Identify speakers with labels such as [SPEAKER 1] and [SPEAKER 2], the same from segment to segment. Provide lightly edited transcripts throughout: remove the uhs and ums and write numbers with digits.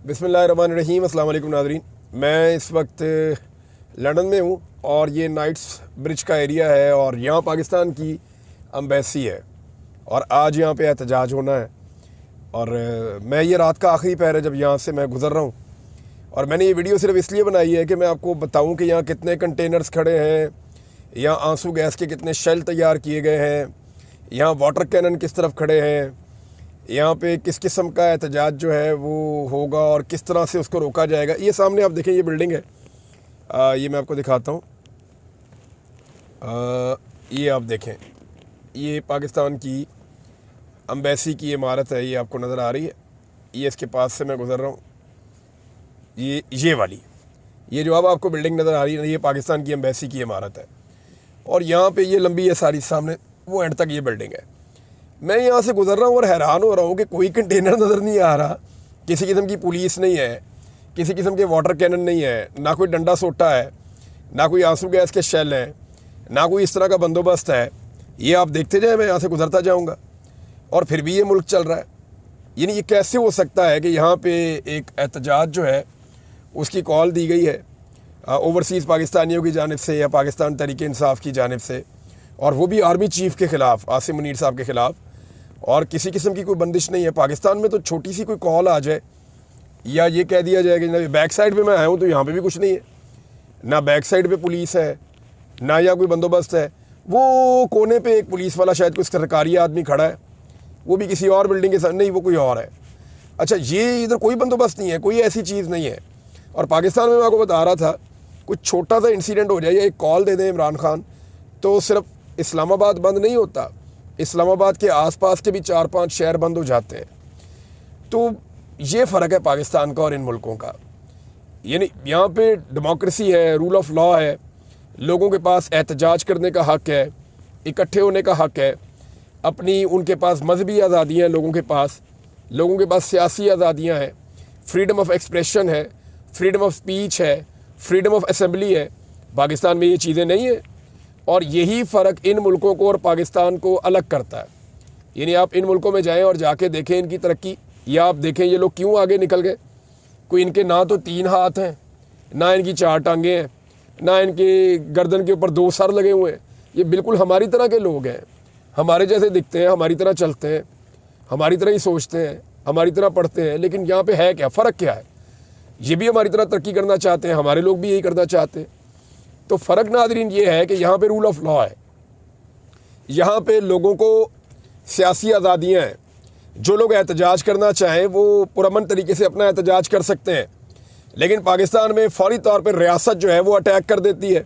[SPEAKER 1] बिस्मिल्लाहिर्रहमानिर्रहीम। अस्सलाम वालेकुम नाज़रीन। मैं इस वक्त लंदन में हूँ और ये नाइट्स ब्रिज का एरिया है और यहाँ पाकिस्तान की एम्बेसी है और आज यहाँ पे एहतजाज होना है। और मैं ये रात का आखिरी पहर है जब यहाँ से मैं गुज़र रहा हूँ और मैंने ये वीडियो सिर्फ इसलिए बनाई है कि मैं आपको बताऊँ कि यहाँ कितने कंटेनर्स खड़े हैं, यहाँ आंसू गैस के कितने शेल तैयार किए गए हैं, यहाँ वाटर कैनन किस तरफ खड़े हैं, यहाँ पे किस किस्म का एहतजाज जो है वो होगा और किस तरह से उसको रोका जाएगा। ये सामने आप देखें, ये बिल्डिंग है, ये मैं आपको दिखाता हूँ। ये आप देखें, ये पाकिस्तान की एम्बेसी की इमारत है, ये आपको नज़र आ रही है। ये इसके पास से मैं गुज़र रहा हूँ, ये वाली, ये जो अब आपको बिल्डिंग नज़र आ रही है, ये पाकिस्तान की एम्बेसी की इमारत है और यहाँ पे ये लंबी है सारी, सामने वो एंड तक ये बिल्डिंग है। मैं यहाँ से गुज़र रहा हूँ और हैरान हो रहा हूँ कि कोई कंटेनर नज़र नहीं आ रहा, किसी किस्म की पुलिस नहीं है, किसी किस्म के वाटर कैनन नहीं है, ना कोई डंडा सोटा है, ना कोई आंसू गैस के शेल हैं, ना कोई इस तरह का बंदोबस्त है। ये आप देखते जाएं, मैं यहाँ से गुज़रता जाऊँगा और फिर भी ये मुल्क चल रहा है। यानी ये कैसे हो सकता है कि यहाँ पे एक एहतजाज जो है उसकी कॉल दी गई है ओवरसीज़ पाकिस्तानियों की जानिब से या पाकिस्तान तहरीक इंसाफ की जानिब से, और वो भी आर्मी चीफ़ के ख़िलाफ़, आसिम मुनीर साहब के ख़िलाफ़, और किसी किस्म की कोई बंदिश नहीं है। पाकिस्तान में तो छोटी सी कोई कॉल आ जाए या ये कह दिया जाए कि बैक साइड पे मैं आया हूँ तो यहाँ पे भी कुछ नहीं है, ना बैक साइड पे पुलिस है, ना या कोई बंदोबस्त है। वो कोने पे एक पुलिस वाला शायद कोई सरकारी आदमी खड़ा है, वो भी किसी और बिल्डिंग के साथ, नहीं वो कोई और है। अच्छा, ये इधर कोई बंदोबस्त नहीं है, कोई ऐसी चीज़ नहीं है। और पाकिस्तान में मैं आपको बता रहा था, कुछ छोटा सा इंसिडेंट हो जाए या एक कॉल दे दें इमरान खान, तो सिर्फ इस्लामाबाद बंद नहीं होता, इस्लामाबाद के आसपास के भी 4-5 शहर बंद हो जाते हैं। तो ये फ़र्क है पाकिस्तान का और इन मुल्कों का। यानी यहाँ पे डेमोक्रेसी है, रूल ऑफ लॉ है, लोगों के पास एहतजाज करने का हक़ है, इकट्ठे होने का हक़ है, अपनी उनके पास मजहबी आज़ादियाँ हैं, लोगों के पास सियासी आज़ादियाँ हैं, फ्रीडम ऑफ एक्सप्रेशन है, फ्रीडम ऑफ स्पीच है, फ्रीडम ऑफ असेंबली है। पाकिस्तान में ये चीज़ें नहीं है और यही फ़र्क इन मुल्कों को और पाकिस्तान को अलग करता है। यानी आप इन मुल्कों में जाएं और जाके देखें इनकी तरक्की, या आप देखें ये लोग क्यों आगे निकल गए। कोई इनके ना तो 3 हाथ हैं, ना इनकी 4 टांगें हैं, ना इनके गर्दन के ऊपर 2 सर लगे हुए हैं। ये बिल्कुल हमारी तरह के लोग हैं, हमारे जैसे दिखते हैं, हमारी तरह चलते हैं, हमारी तरह ही सोचते हैं, हमारी तरह पढ़ते हैं। लेकिन यहाँ पे है क्या, फ़र्क क्या है? ये भी हमारी तरह तरक्की करना चाहते हैं, हमारे लोग भी यही करना चाहते हैं। तो फ़र्क नाज़रीन ये है कि यहाँ पे रूल ऑफ लॉ है, यहाँ पे लोगों को सियासी आज़ादियाँ हैं। जो लोग एहतजाज करना चाहें वो पुरअमन तरीके से अपना एहतजाज कर सकते हैं, लेकिन पाकिस्तान में फ़ौरी तौर पर रियासत जो है वो अटैक कर देती है।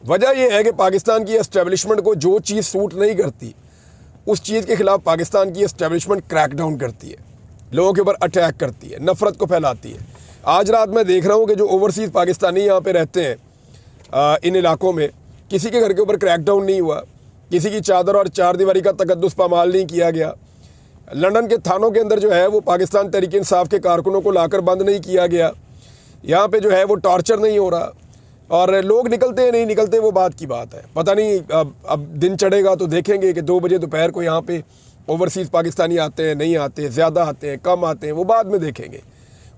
[SPEAKER 1] वजह यह है कि पाकिस्तान की एस्टेब्लिशमेंट को जो चीज़ सूट नहीं करती, उस चीज़ के ख़िलाफ़ पाकिस्तान की एस्टेब्लिशमेंट क्रैकडाउन करती है, लोगों के ऊपर अटैक करती है, नफ़रत को फैलाती है। आज रात मैं देख रहा हूँ कि जो ओवरसीज़ पाकिस्तानी यहाँ पर रहते हैं इन इलाकों में, किसी के घर के ऊपर क्रैकडाउन नहीं हुआ, किसी की चादर और 4 दीवारी का तकद्दुस पामाल नहीं किया गया। लंदन के थानों के अंदर जो है वो पाकिस्तान तहरीक इंसाफ के कारकुनों को लाकर बंद नहीं किया गया। यहाँ पे जो है वो टॉर्चर नहीं हो रहा और लोग निकलते हैं नहीं निकलते वो बात की बात है। पता नहीं अब दिन चढ़ेगा तो देखेंगे कि 2 बजे दोपहर को यहाँ पे ओवरसीज़ पाकिस्तानी आते हैं, नहीं आते, ज़्यादा आते हैं, कम आते हैं, वो बाद में देखेंगे।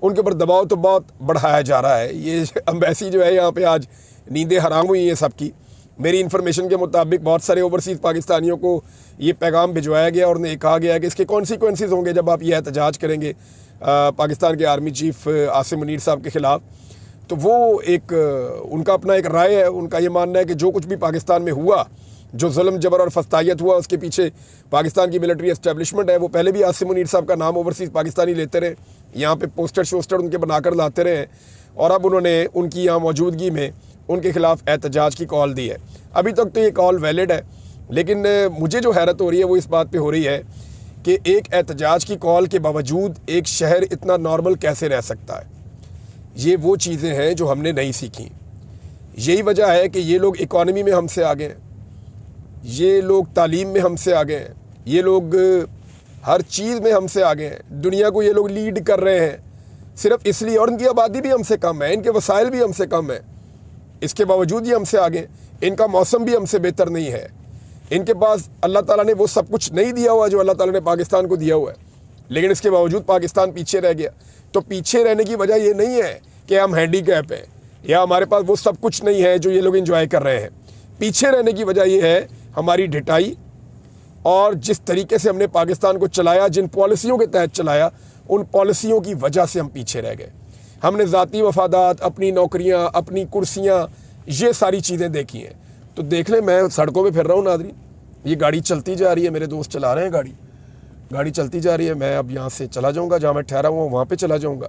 [SPEAKER 1] उनके ऊपर दबाव तो बहुत बढ़ाया जा रहा है। ये एम्बेसी जो है यहाँ पर आज नींदें हराम हुई हैं सबकी। मेरी इन्फॉर्मेशन के मुताबिक बहुत सारे ओवरसीज़ पाकिस्तानियों को ये पैगाम भिजवाया गया और उन्हें कहा गया है कि इसके कॉन्सिक्वेंसेस होंगे जब आप ये एहतजाज करेंगे पाकिस्तान के आर्मी चीफ़ आसिम मुनीर साहब के ख़िलाफ़। तो वो एक उनका अपना एक राय है, उनका ये मानना है कि जो कुछ भी पाकिस्तान में हुआ, जो जुल्म जबर और फस्तायत हुआ, उसके पीछे पाकिस्तान की मिलिट्री एस्टेब्लिशमेंट है। वो पहले भी आसिम मुनीर साहब का नाम ओवरसीज़ पाकिस्तानी लेते रहे, यहाँ पर पोस्टर शोस्टर उनके बनाकर लाते रहे और अब उन्होंने उनकी यहाँ मौजूदगी में उनके ख़िलाफ़ एहतजाज की कॉल दी है। अभी तक तो ये कॉल वैलिड है, लेकिन मुझे जो हैरत हो रही है वो इस बात पे हो रही है कि एक एहतजाज की कॉल के बावजूद एक शहर इतना नॉर्मल कैसे रह सकता है। ये वो चीज़ें हैं जो हमने नहीं सीखी। यही वजह है कि ये लोग इकॉनमी में हमसे आगे हैं, ये लोग तालीम में हमसे आगे हैं, ये लोग हर चीज़ में हमसे आगे हैं। दुनिया को ये लोग लीड कर रहे हैं सिर्फ इसलिए, और इनकी आबादी भी हमसे कम है, इनके वसाइल भी हमसे कम है, इसके बावजूद ये हमसे आगे। इनका मौसम भी हमसे बेहतर नहीं है, इनके पास अल्लाह ताला ने वो सब कुछ नहीं दिया हुआ जो अल्लाह ताला ने पाकिस्तान को दिया हुआ है, लेकिन इसके बावजूद पाकिस्तान पीछे रह गया। तो पीछे रहने की वजह ये नहीं है कि हम हैंडीकैप हैं या हमारे पास वो सब कुछ नहीं है जो ये लोग एंजॉय कर रहे हैं। पीछे रहने की वजह ये है हमारी ढिठाई और जिस तरीके से हमने पाकिस्तान को चलाया, जिन पॉलिसियों के तहत चलाया, उन पॉलिसियों की वजह से हम पीछे रह गए। हमने ज़ाती मफादात, अपनी नौकरियां, अपनी कुर्सियां, ये सारी चीज़ें देखी हैं। तो देख लें, मैं सड़कों पे फिर रहा हूँ नाज़रीन, ये गाड़ी चलती जा रही है, मेरे दोस्त चला रहे हैं गाड़ी चलती जा रही है। मैं अब यहाँ से चला जाऊँगा, जहाँ मैं ठहरा हुआ हूँ वहाँ पे चला जाऊँगा।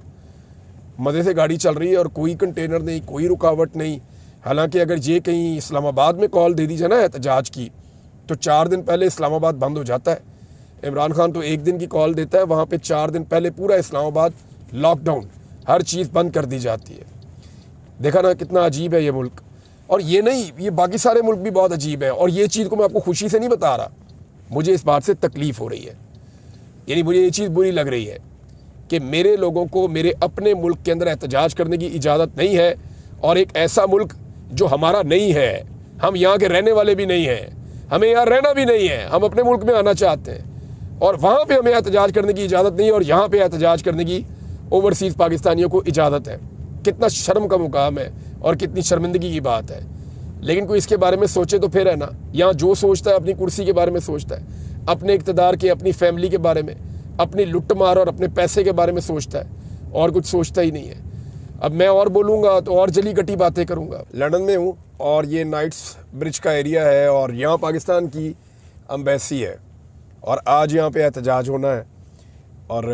[SPEAKER 1] मज़े से गाड़ी चल रही है और कोई कंटेनर नहीं, कोई रुकावट नहीं। हालांकि अगर ये कहीं इस्लामाबाद में कॉल दे दी जाए ना एहतजाज की, तो 4 दिन पहले इस्लामाबाद बंद हो जाता है। इमरान खान तो 1 दिन की कॉल देता है, वहाँ पे 4 दिन पहले पूरा इस्लामाबाद लॉकडाउन, हर चीज़ बंद कर दी जाती है। देखा ना कितना अजीब है ये मुल्क। और ये नहीं, ये बाकी सारे मुल्क भी बहुत अजीब है। और ये चीज़ को मैं आपको खुशी से नहीं बता रहा, मुझे इस बात से तकलीफ़ हो रही है। यानी मुझे ये चीज़ बुरी लग रही है कि मेरे लोगों को मेरे अपने मुल्क के अंदर एहतजाज करने की इजाज़त नहीं है। और एक ऐसा मुल्क जो हमारा नहीं है, हम यहाँ के रहने वाले भी नहीं हैं, हमें यहाँ रहना भी नहीं है, हम अपने मुल्क में आना चाहते हैं और वहाँ पे हमें एहतजाज करने की इजाज़त नहीं है और यहाँ पे एहतजाज करने की ओवरसीज़ पाकिस्तानियों को इजाज़त है। कितना शर्म का मुकाम है और कितनी शर्मिंदगी की बात है। लेकिन कोई इसके बारे में सोचे तो फिर है ना, यहाँ जो सोचता है अपनी कुर्सी के बारे में सोचता है, अपने इक़्तिदार के, अपनी फैमिली के बारे में, अपनी लुट मार और अपने पैसे के बारे में सोचता है, और कुछ सोचता ही नहीं है। अब मैं और बोलूँगा तो और जली कटी बातें करूँगा। लंदन में हूँ और ये नाइट्स ब्रिज का एरिया है और यहाँ पाकिस्तान की एम्बेसी है और आज यहाँ पे एहतजाज होना है। और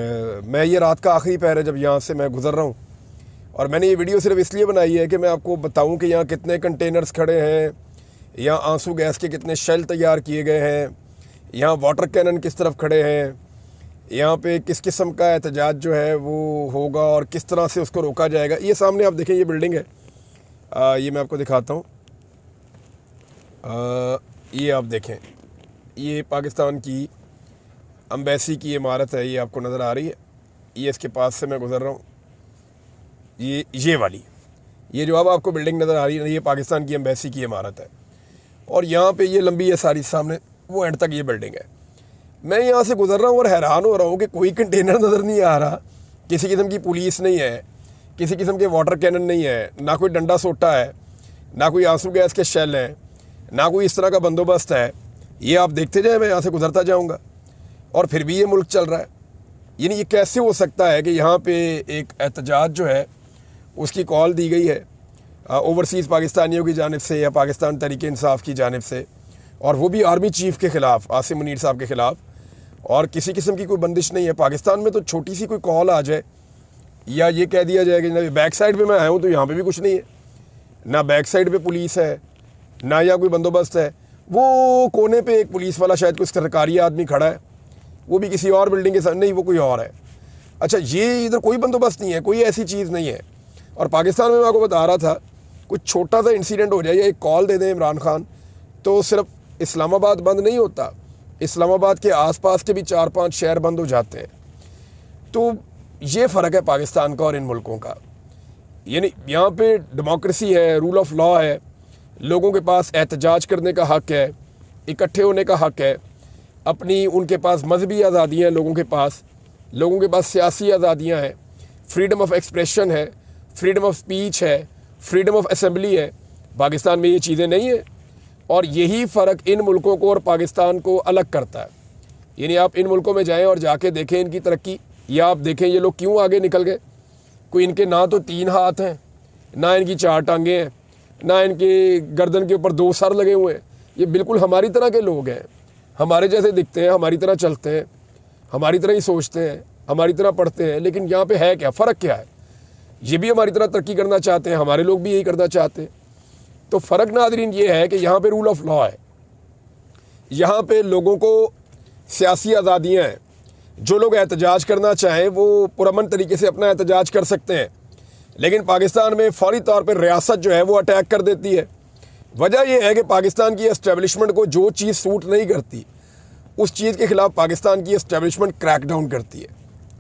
[SPEAKER 1] मैं ये रात का आखिरी पहर है जब यहाँ से मैं गुज़र रहा हूँ और मैंने ये वीडियो सिर्फ इसलिए बनाई है कि मैं आपको बताऊँ कि यहाँ कितने कंटेनर्स खड़े हैं, यहाँ आंसू गैस के कितने शेल तैयार किए गए हैं, यहाँ वाटर कैनन किस तरफ खड़े हैं, यहाँ पे किस किस्म का एहतजाज जो है वो होगा और किस तरह से उसको रोका जाएगा। ये सामने आप देखें, ये बिल्डिंग है, ये मैं आपको दिखाता हूँ। ये आप देखें, ये पाकिस्तान की एम्बेसी की इमारत है, ये आपको नज़र आ रही है। ये इसके पास से मैं गुज़र रहा हूँ, ये वाली, ये जो अब आपको बिल्डिंग नज़र आ रही है, ये पाकिस्तान की एम्बेसी की इमारत है और यहाँ पे ये लंबी है सारी, सामने वो एंड तक ये बिल्डिंग है। मैं यहाँ से गुज़र रहा हूँ और हैरान हो रहा हूँ कि कोई कंटेनर नज़र नहीं आ रहा, किसी किस्म की पुलिस नहीं है, किसी किस्म के वाटर कैनन नहीं है, ना कोई डंडा सोटा है, ना कोई आंसू गैस के शेल हैं, ना कोई इस तरह का बंदोबस्त है। ये आप देखते जाए, मैं यहाँ से गुज़रता जाऊँगा और फिर भी ये मुल्क चल रहा है। यानी ये कैसे हो सकता है कि यहाँ पे एक एहतजाज जो है उसकी कॉल दी गई है ओवरसीज़ पाकिस्तानियों की जानिब से या पाकिस्तान तहरीक इंसाफ की जानिब से, और वो भी आर्मी चीफ़ के ख़िलाफ़, आसिम मुनीर साहब के ख़िलाफ़, और किसी किस्म की कोई बंदिश नहीं है। पाकिस्तान में तो छोटी सी कोई कॉल आ जाए या ये कह दिया जाए कि बैक साइड पे मैं आया हूँ तो यहाँ पे भी कुछ नहीं है, ना बैक साइड पे पुलिस है, ना या कोई बंदोबस्त है। वो कोने पे एक पुलिस वाला शायद कोई सरकारी आदमी खड़ा है, वो भी किसी और बिल्डिंग के साथ, नहीं वो कोई और है। अच्छा, ये इधर कोई बंदोबस्त नहीं है, कोई ऐसी चीज़ नहीं है। और पाकिस्तान में मैं आपको बता रहा था, कुछ छोटा सा इंसिडेंट हो जाए या एक कॉल दे दें इमरान खान, तो सिर्फ इस्लामाबाद बंद नहीं होता, इस्लामाबाद के आसपास के भी 4-5 शहर बंद हो जाते हैं। तो ये फ़र्क है पाकिस्तान का और इन मुल्कों का। यानी यहाँ पे डेमोक्रेसी है, रूल ऑफ लॉ है, लोगों के पास एहतजाज करने का हक़ है, इकट्ठे होने का हक़ है, अपनी उनके पास मजहबी आज़ादियाँ हैं, लोगों के पास सियासी आज़ादियाँ हैं, फ्रीडम ऑफ एक्सप्रेशन है, फ्रीडम ऑफ स्पीच है, फ्रीडम ऑफ असेंबली है। पाकिस्तान में ये चीज़ें नहीं है और यही फ़र्क इन मुल्कों को और पाकिस्तान को अलग करता है। यानी आप इन मुल्कों में जाएं और जाके देखें इनकी तरक्की, या आप देखें ये लोग क्यों आगे निकल गए। कोई इनके ना तो 3 हाथ हैं, ना इनकी 4 टांगें हैं, ना इनके गर्दन के ऊपर 2 सर लगे हुए हैं। ये बिल्कुल हमारी तरह के लोग हैं, हमारे जैसे दिखते हैं, हमारी तरह चलते हैं, हमारी तरह ही सोचते हैं, हमारी तरह पढ़ते हैं। लेकिन यहाँ पे है क्या, फ़र्क क्या है? ये भी हमारी तरह तरक्की करना चाहते हैं, हमारे लोग भी यही करना चाहते हैं। तो फ़र्क नाज़रीन ये है कि यहाँ पे रूल ऑफ लॉ है, यहाँ पे लोगों को सियासी आज़ादियाँ हैं। जो लोग एहतजाज करना चाहें वो पुरअमन तरीके से अपना एहतजाज कर सकते हैं, लेकिन पाकिस्तान में फ़ौरी तौर पर रियासत जो है वो अटैक कर देती है। वजह यह है कि पाकिस्तान की एस्टेब्लिशमेंट को जो चीज़ सूट नहीं करती, उस चीज़ के ख़िलाफ़ पाकिस्तान की एस्टेब्लिशमेंट क्रैकडाउन करती है,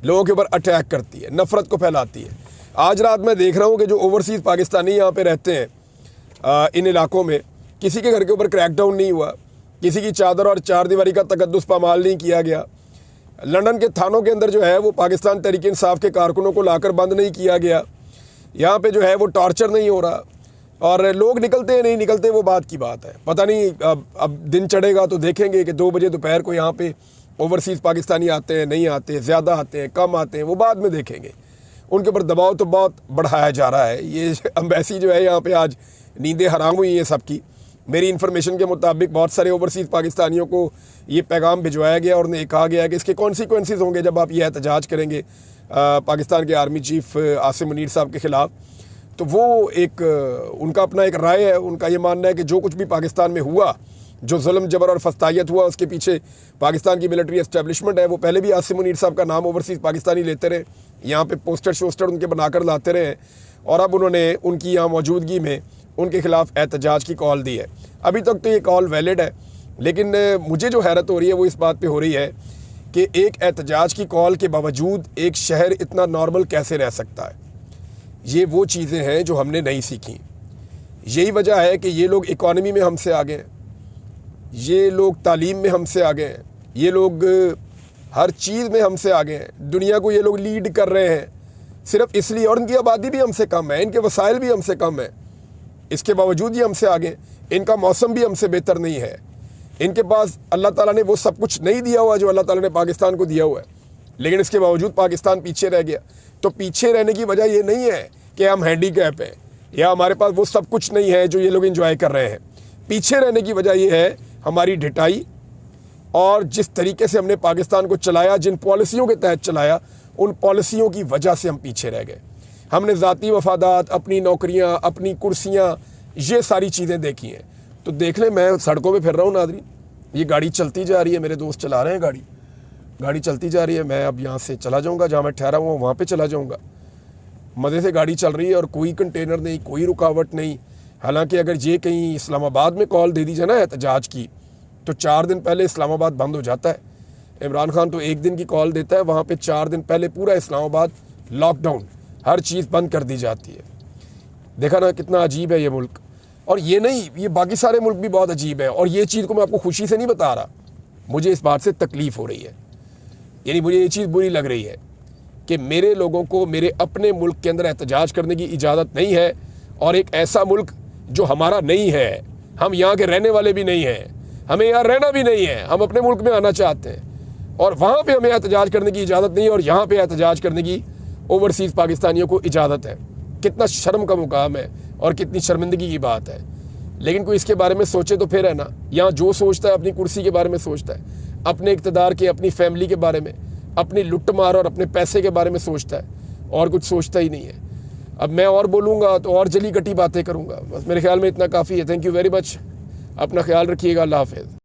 [SPEAKER 1] लोगों के ऊपर अटैक करती है, नफ़रत को फैलाती है। आज रात मैं देख रहा हूँ कि जो ओवरसीज़ पाकिस्तानी यहाँ पे रहते हैं इन इलाकों में, किसी के घर के ऊपर क्रैकडाउन नहीं हुआ, किसी की चादर और चार दीवारी का तकद्दुस पामाल नहीं किया गया, लंदन के थानों के अंदर जो है वो पाकिस्तान तहरीक इंसाफ के कारकुनों को लाकर बंद नहीं किया गया, यहाँ पे जो है वो टॉर्चर नहीं हो रहा, और लोग निकलते नहीं निकलते वो बात की बात है। पता नहीं अब दिन चढ़ेगा तो देखेंगे कि 2 बजे दोपहर को यहाँ पे ओवरसीज़ पाकिस्तानी आते हैं, नहीं आते, ज़्यादा आते हैं, कम आते हैं, वो बाद में देखेंगे। उनके ऊपर दबाव तो बहुत बढ़ाया जा रहा है। ये एम्बेसी जो है यहाँ पे आज नींदें हराम हुई हैं सबकी। मेरी इन्फॉर्मेशन के मुताबिक बहुत सारे ओवरसीज़ पाकिस्तानियों को ये पैगाम भिजवाया गया और उन्हें कहा गया कि इसके कॉन्सिक्वेंसेस होंगे जब आप ये एहतजाज करेंगे पाकिस्तान के आर्मी चीफ आसिम मुनीर साहब के ख़िलाफ़। तो वो एक उनका अपना एक राय है, उनका ये मानना है कि जो कुछ भी पाकिस्तान में हुआ, जो जुल्म जबर और फस्तायत हुआ, उसके पीछे पाकिस्तान की मिलिट्री एस्टेब्लिशमेंट है। वो पहले भी आसिम मुनीर साहब का नाम ओवरसीज़ पाकिस्तानी लेते रहे, यहाँ पे पोस्टर शोस्टर उनके बनाकर लाते रहे, और अब उन्होंने उनकी यहाँ मौजूदगी में उनके खिलाफ एहतजाज की कॉल दी है। अभी तक तो ये कॉल वैलिड है, लेकिन मुझे जो हैरत हो रही है वो इस बात पे हो रही है कि एक एहतजाज की कॉल के बावजूद एक शहर इतना नॉर्मल कैसे रह सकता है। ये वो चीज़ें हैं जो हमने नहीं सीखी। यही वजह है कि ये लोग इकॉनमी में हमसे आगे हैं, ये लोग तालीम में हमसे आगे हैं, ये लोग हर चीज़ में हमसे आगे हैं। दुनिया को ये लोग लीड कर रहे हैं सिर्फ इसलिए, और इनकी आबादी भी हमसे कम है, इनके वसाइल भी हमसे कम है, इसके बावजूद ये हमसे आगे। इनका मौसम भी हमसे बेहतर नहीं है, इनके पास अल्लाह ताला ने वो सब कुछ नहीं दिया हुआ जो अल्लाह ताला ने पाकिस्तान को दिया हुआ है, लेकिन इसके बावजूद पाकिस्तान पीछे रह गया। तो पीछे रहने की वजह ये नहीं है कि हम हैंडीकैप हैं या हमारे पास वो सब कुछ नहीं है जो ये लोग एंजॉय कर रहे हैं। पीछे रहने की वजह ये है हमारी ढिठाई, और जिस तरीके से हमने पाकिस्तान को चलाया, जिन पॉलिसियों के तहत चलाया, उन पॉलिसियों की वजह से हम पीछे रह गए। हमने ज़ाती वफादात, अपनी नौकरियां, अपनी कुर्सियां, ये सारी चीज़ें देखी हैं। तो देख लें, मैं सड़कों पे फिर रहा हूँ नाज़रीन, ये गाड़ी चलती जा रही है, मेरे दोस्त चला रहे हैं गाड़ी चलती जा रही है। मैं अब यहाँ से चला जाऊँगा, जहाँ मैं ठहरा हुआ वहाँ पे चला जाऊँगा। मज़े से गाड़ी चल रही है और कोई कंटेनर नहीं, कोई रुकावट नहीं। हालांकि अगर ये कहीं इस्लामाबाद में कॉल दे दी जाए ना एहतजाज की, तो 4 दिन पहले इस्लामाबाद बंद हो जाता है। इमरान खान तो 1 दिन की कॉल देता है, वहाँ पे 4 दिन पहले पूरा इस्लामाबाद लॉकडाउन, हर चीज़ बंद कर दी जाती है। देखा ना कितना अजीब है ये मुल्क। और ये नहीं, ये बाकी सारे मुल्क भी बहुत अजीब है। और ये चीज़ को मैं आपको खुशी से नहीं बता रहा, मुझे इस बात से तकलीफ़ हो रही है। यानी मुझे ये चीज़ बुरी लग रही है कि मेरे लोगों को मेरे अपने मुल्क के अंदर एहतजाज करने की इजाज़त नहीं है, और एक ऐसा मुल्क जो हमारा नहीं है, हम यहाँ के रहने वाले भी नहीं हैं, हमें यहाँ रहना भी नहीं है, हम अपने मुल्क में आना चाहते हैं, और वहाँ पे हमें एहतजाज करने की इजाज़त नहीं है, और यहाँ पे एहतजाज करने की ओवरसीज़ पाकिस्तानियों को इजाज़त है। कितना शर्म का मुकाम है और कितनी शर्मिंदगी की बात है। लेकिन कोई इसके बारे में सोचे तो फिर है ना, यहाँ जो सोचता है अपनी कुर्सी के बारे में सोचता है, अपने इक़्तिदार के, अपनी फैमिली के बारे में, अपनी लुट मार और अपने पैसे के बारे में सोचता है, और कुछ सोचता ही नहीं है। अब मैं और बोलूँगा तो और जली कटी बातें करूँगा, बस मेरे ख्याल में इतना काफ़ी है। थैंक यू वेरी मच, अपना ख्याल रखिएगा, अल्लाह हाफ़िज़।